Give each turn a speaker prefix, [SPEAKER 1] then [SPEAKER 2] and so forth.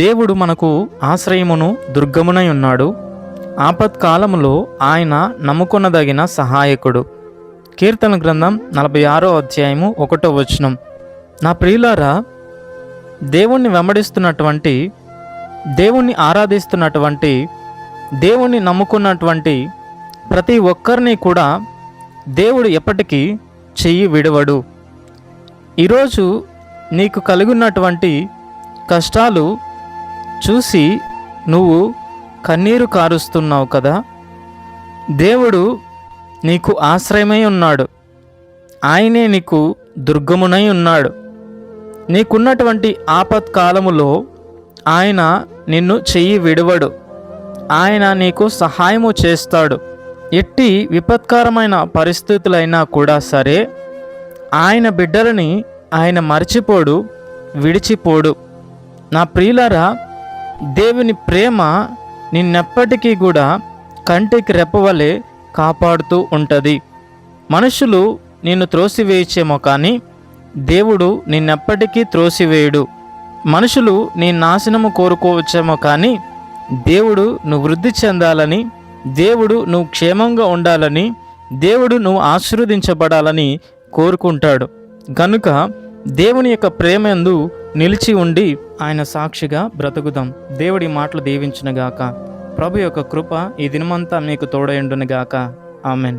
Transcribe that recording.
[SPEAKER 1] దేవుడు మనకు ఆశ్రయమును దుర్గమునై ఉన్నాడు. ఆపత్కాలములో ఆయన నమ్ముకొనదగిన సహాయకుడు. కీర్తన గ్రంథం 46వ అధ్యాయము 1వ వచనం. నా ప్రియులారా, దేవుణ్ణి వెంబడిస్తున్నటువంటి, దేవుణ్ణి ఆరాధిస్తున్నటువంటి, దేవుణ్ణి నమ్ముకున్నటువంటి ప్రతి ఒక్కరిని కూడా దేవుడు ఎప్పటికీ చెయ్యి విడవడు. ఈరోజు నీకు కలిగినటువంటి కష్టాలు చూసి నువ్వు కన్నీరు కారుస్తున్నావు కదా. దేవుడు నీకు ఆశ్రయమై ఉన్నాడు. ఆయనే నీకు దుర్గమునై ఉన్నాడు. నీకున్నటువంటి ఆపత్కాలములో ఆయన నిన్ను చెయ్యి విడవడు. ఆయన నీకు సహాయము చేస్తాడు. ఎట్టి విపత్కరమైన పరిస్థితులైనా కూడా సరే, ఆయన బిడ్డలని ఆయన మర్చిపోడు, విడిచిపోడు. నా ప్రియులారా, దేవుని ప్రేమ నిన్నెప్పటికీ కూడా కంటికి రెప్పవలే కాపాడుతూ ఉంటుంది. మనుషులు నిన్ను త్రోసివేయచేమో కానీ దేవుడు నిన్నెప్పటికీ త్రోసివేయడు. మనుషులు నీ నాశనము కోరుకోవచ్చేమో కానీ దేవుడు నువ్వు వృద్ధి చెందాలని, దేవుడు నువ్వు క్షేమంగా ఉండాలని, దేవుడు నువ్వు ఆశీర్వదించబడాలని కోరుకుంటాడు. కనుక దేవుని యొక్క ప్రేమందు నిలిచి ఉండి ఆయన సాక్షిగా బ్రతుకుదాం. దేవుడి మాటలు దీవించునుగాక. ప్రభు యొక్క కృప ఈ దినమంతా మీకు తోడయుండునుగాక. ఆమెన్.